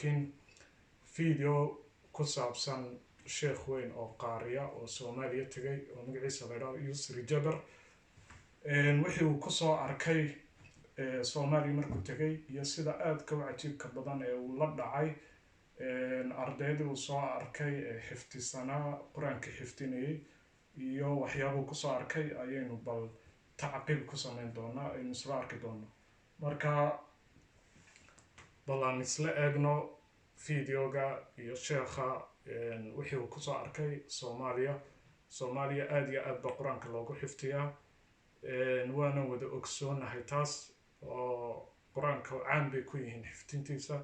laakiin video ku saabsan sheekh weyn oo qaariya oo Soomaaliya tagay oo magaciisa la yiraahdo Yusri Jaber wixii uu kusoo arkay Soomaaliya markuu tagay iyo sida aadka u cajiibka badan ee uu la dhacay ardaydii uu soo arkay xifdisanaa quraanka xifdinayay iyo waxyaabo ku soo arkay ayaynu bal tacqiib ku sameyn doonaa aynu isla arki doonaa marka balan isla eegno videoga iyo sheekha wixii uu ku soo arkay Soomaaliya aad iyo aad ba quraanka loogu xifdiyaa waana wada ogsoonahay taas oo quraanka caan bay ku yihiin xifdintiisa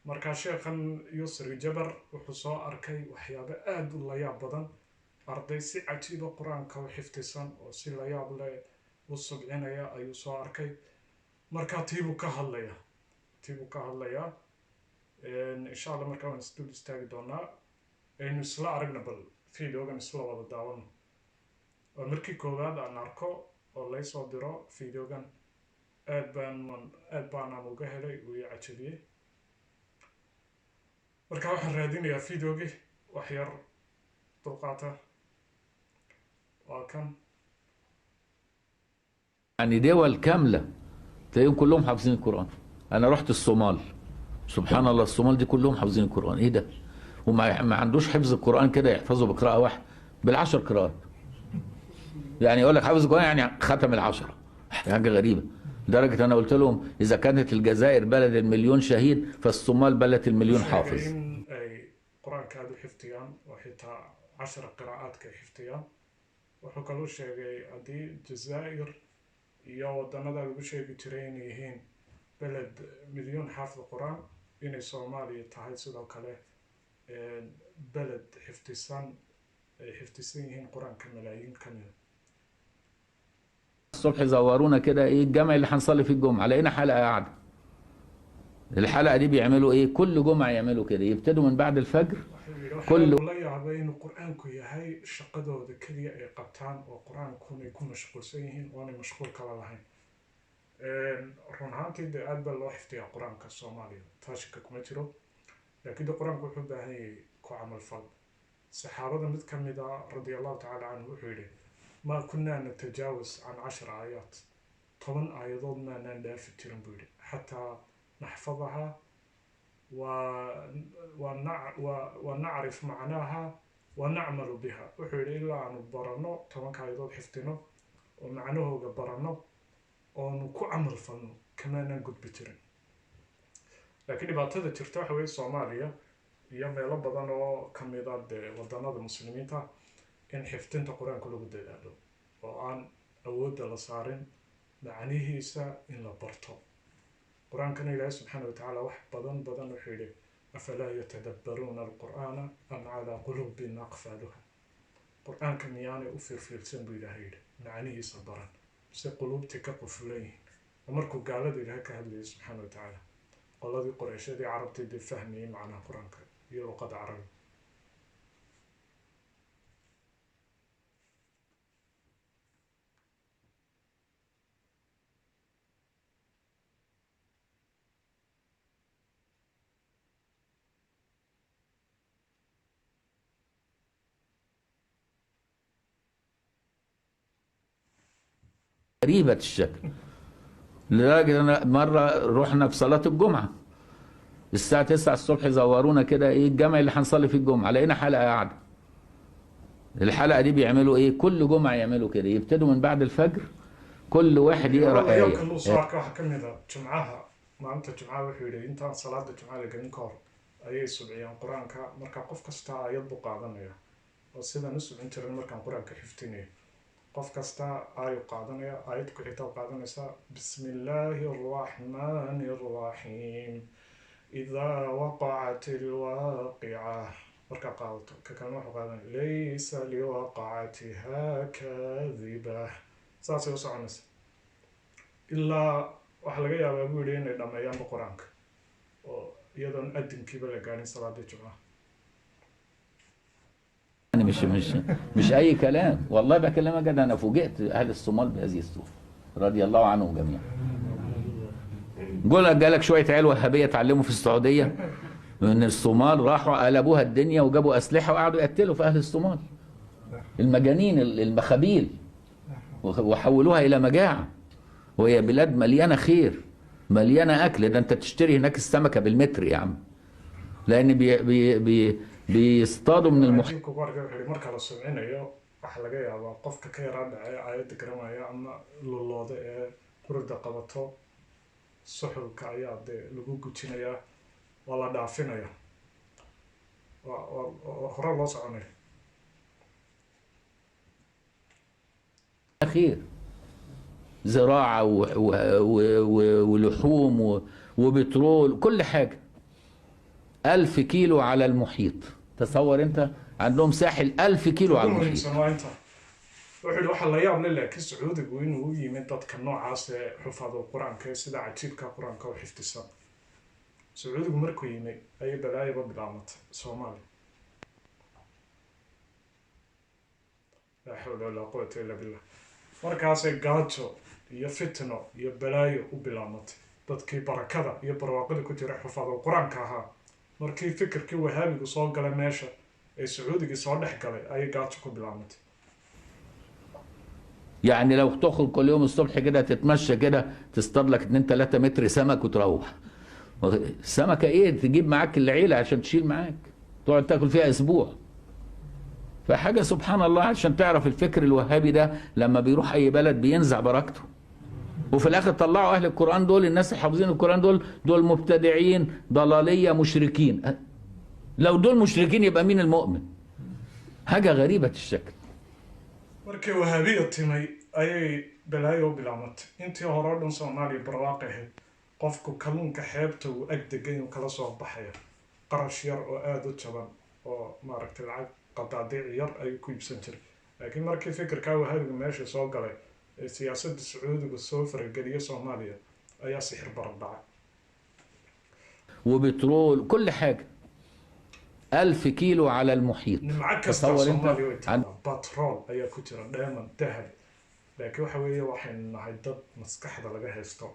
marka sheekhan Yusri Jaber wuxuu soo arkay waxyaabo aad u layaab badan arday si cajiib ah quraanka u xifdisan oo si layaab leh u subcinaya ayuu soo arkay marka tiibu ka hadlaya insha Allah marka waan isdul istaagi doonaa aynu isla aragna bal videogan isla wada daawano oo markii koowaad aan arko oo la soo diro videogan aad baan uga helay oo cajabiyay marka waxaan raadinayaa videogii wax yar dulqaata وكم يعني دول كاملة تلاقيهم كلهم حافظين القرآن. أنا رحت الصومال سبحان الله الصومال دي كلهم حافظين القرآن. إيه ده؟ وما عندوش حفظ القرآن كده يحفظه بقراءة واحدة بال10 قراءات. يعني يقول لك حافظ القرآن يعني ختم ال10 حاجة غريبة. لدرجة أنا قلت لهم إذا كانت الجزائر بلد المليون شهيد فالصومال بلد المليون حافظ. قرآن كادو حفظيان وحتى 10 قراءات كحفظيان. wuxuu kaloo sheegay haddii Jazaa'ir iyo waddanada lagu sheegi jiray inay yihiin beled milyan xaafid quraan inay Soomaaliya tahay sidoo kale beled xifdisan yihiin quraanka malaayiin kamida الصبح زورونا كده ايه الجامع اللي هنصلي فيه الجمعه لقينا حلقه قاعده الحلقه دي بيعملوا ايه كل جمعه يعملوا كده يبتدوا من بعد الفجر كل لا يعبين القرآن كيهاي شقده ذكرية قبطان وقرآن كوني يكون مشغول سيهين وانا مشغول كلالهين رونهانتي دي أدبا الله حفتي القرآن كالصومالي تاشكك مجرو لكن دي القرآن كحبه هي كعمل فضل صحابة متكمدة رضي الله تعالى عنه وحيله ما كنا نتجاوز عن 10 آيات 8 آيات ما نندافع ترنبولي حتى نحفظها ونعرف معناها ونعمل بها وحول إلا أن برنو طبعا كايدود حفتنو ومعنوه برنو ونكو عمل فنو كما ننقد بترين لكن بعتذر ترتاح وي Soomaaliya iyo meelo badan oo kamid ah waddanada muslimiinta in xifdinta quraanka lagu dadaalo oo aan awood la saarin macnihiisa in la barto قرآن كان الله سبحانه وتعالى واحد بدن وحيله أفلا يتدبرون القرآن أم على قلوب أقفالها قرآن كان يعني أفر في السن بإلهي معانيه صبرا بس قلوب تكقف ليه ومركو قال ذي لهك هذا سبحانه وتعالى قال ذي قريش ذي عربتي دي فهمي معنى قرآن يلو قد عربي غريبة الشكل لدرجة أنا مرة رحنا في صلاة الجمعة الساعة 9 الصبح زورونا كده ايه الجامع اللي هنصلي فيه الجمعة لقينا حلقة قاعدة الحلقة دي بيعملوا ايه كل جمعة يعملوا كده يبتدوا من بعد الفجر كل واحد يقرأ آية كل صلاة واحد كميدا جمعها ما أنت جمعة وحيدة أنت صلاة الجمعة لقين كور أي سبعين قرآن كا مركا قف كستا آيات بقاعدنا وسيدا نسب انترن مركا قرآن كحفتيني قف كستا آية قاعدنا آيات كحيتا قاعدنا بسم الله الرحمن الرحيم إذا وقعت الواقعة مركا قاعدة ككلمة قاعدنا ليس لوقعتها كاذبة ساسي وسعنس إلا waxa laga yaabaa buu inay dhameeyaan quraanka oo iyadoon adinkiiba la gaarin salaada jumcada يعني مش اي كلام والله بكلمك جد انا فوجئت اهل الصومال بهذه الصوره رضي الله عنهم جميعا. جالك شويه عيال وهابيه اتعلموا في السعوديه من الصومال راحوا قلبوها الدنيا وجابوا اسلحه وقعدوا يقتلوا في اهل الصومال، المجانين المخابيل، وحولوها الى مجاعه. وهي بلاد مليانه خير، مليانه اكل. ده انت تشتري هناك السمكه بالمتر يا عم، لان بيصطادوا من المحيط. cajiibka ku arkay wuxuu marka la sameynayo waxa laga yaabaa qofka ka yaraa dhacay aayadda garanaya ama lolooda ee gurida qabato suxulka ayaa dee lagu gujinayaa, waa la dhaafinayaa, hore loo soconaya. خير، زراعة ولحوم وبترول، كل حاجة. 1000 كيلو على المحيط، تصور انت عندهم ساحل 1000 كيلو على المحيط. wuxuu yidhi waxa la yaab leh laakiin sacuudigu inuu u yimid dadka noocaas ee xufaado qur-aanka ee sida cajiibka qur-aanka u xifdisan. sacuudigu markuu yimid ayay balaayaba bilaamatay Soomaaliya. laa xawla walaa quwata illa billah. markaasay gaajo iyo fitno iyo balaayo u bilaamatay dadkii barakada iyo barwaaqada ku jira xufaado qur-aanka ahaa. markii fikirkii wahaabigu soo galay meesha ee sacuudigii soo dhex galay ayay gaajo ku bilaamatay. يعني لو تخرج كل يوم الصبح كده تتمشى كده تصطاد لك 2-3 متر سمك وتروح. سمكة ايه تجيب معاك العيلة عشان تشيل معاك تقعد تاكل فيها اسبوع. فحاجة سبحان الله، عشان تعرف الفكر الوهابي ده لما بيروح اي بلد بينزع بركته. وفي الاخر طلعوا اهل القرآن دول، الناس اللي حافظين القرآن دول مبتدعين ضلالية مشركين. لو دول مشركين يبقى مين المؤمن؟ حاجة غريبة الشكل. markii wahaabiga timay ayay balaayo u bilaamatay. intii hore oo dhan Soomaaliya barwaaqo ahayd, qofku kalluunka xeebta uu ag degan uu kala soo baxaya qarash yar oo aad u jaban oo maaragtay lacag qadaadiic yar ay ku iibsan jiray. laakiin markii fikirka wahaabiga meesha soo galay ee siyaasadda sacuudiga soo fargeliyay Soomaaliya ayaa sixir barar dhacay. وبترول، كل حاجة. 1000 كيلو على المحيط. تصور انت بترول ayaa ku jira diamond dahab. laakiin waxa weeye waxaan nahay dad maskaxda laga haysto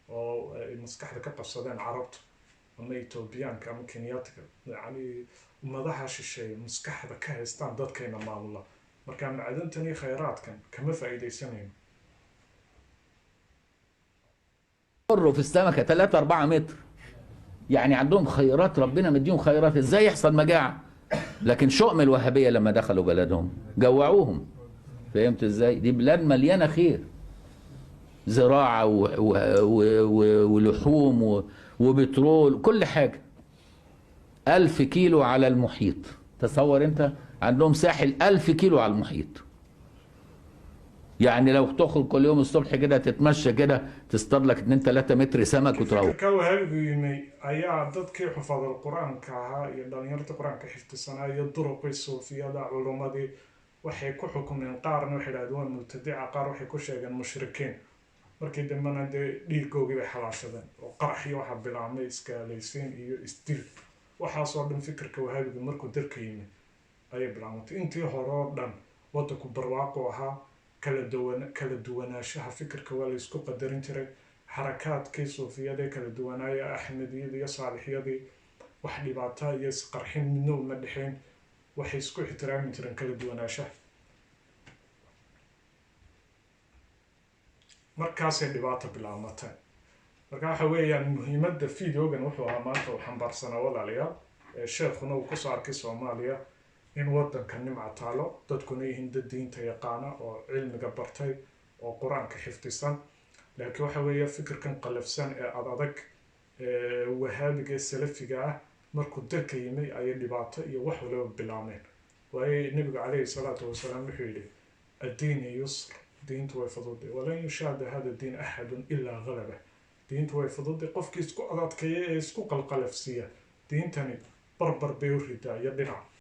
oo ay maskaxda ka qabsadeen carabtu ama Etoobiyaanka ama Kenyaatiga, yani madaxa shisheeye maskaxda ka haystaan dadkeena maamula. marka macdantan iyo khayraadkan kama faa'iideysanayno. في السمكة 3-4 متر، يعني عندهم خيرات، ربنا مديهم خيرات، ازاي يحصل مجاعة؟ لكن شؤم الوهابية لما دخلوا بلدهم جوعوهم. فهمت ازاي؟ دي بلاد مليانة خير، زراعة ولحوم وبترول، كل حاجة. 1000 كيلو على المحيط، تصور انت عندهم ساحل 1000 كيلو على المحيط. يعني لو تخرج كل يوم الصبح كده تتمشى كده تصطاد لك 2-3 متر سمك وتروح. ka wahaabigu yimay ayaa dadkii xufaadada qur-aanka ahaa iyo dhalinyarada qur-aanka xifdisanaa iyo duruqii suufiyada culumadii waxay ku xukumeen. qaarna waxay yidhahdeen waa mubtadica, qaar waxay ku sheegeen mushrikiin. markii dambena dee dhiigoogii bay xalaashadeen oo qarax iyo waxa bilaabmay iskaalaysiin iyo isdil. waxaasoo dhan fikirka wahaabigu markuu dalka yimid ayay bilaabantay. intii hore oo dhan waddanku barwaaqo ahaa, kala duwanaanshaha fikirka waa la isku qadarin jiray. xarakaadkii suufiyada kala duwanaaya axmediyada iyo saalixyadii wax dhibaato iyo isqarxin midna uma dhexayn. waxay isku ixtiraami jireen kala duwanaanshaha. markaasay dhibaato bilaamatay. marka waxa weeyaan muhiimadda videogan wuxuu ahaa maanta uu xambaarsanaa walaalayaal. sheekhuna uu kusoo arkay Soomaaliya in waddanka nimca taalo, dadkuna yihiin dad diinta yaqaana oo cilmiga bartay oo qur-aanka xifdisan. laakiin waxa weeye fikirkan qalafsan ee adag wahaabiga ee salafiga ah markuu dalka yimay ayay dhibaato iyo wax waliba bilaameen. waayo nebigu calayhi salaatu wasalaam wuxuu yidhi addiinu yusr, diintu way fududay, walan yushaada hada diin axadun ilaa galaba. diintu way fududay, qofkii isku adadkeeya ee isku qalqalafsiiya diintani barbar bay u ridaa iyo dhinac.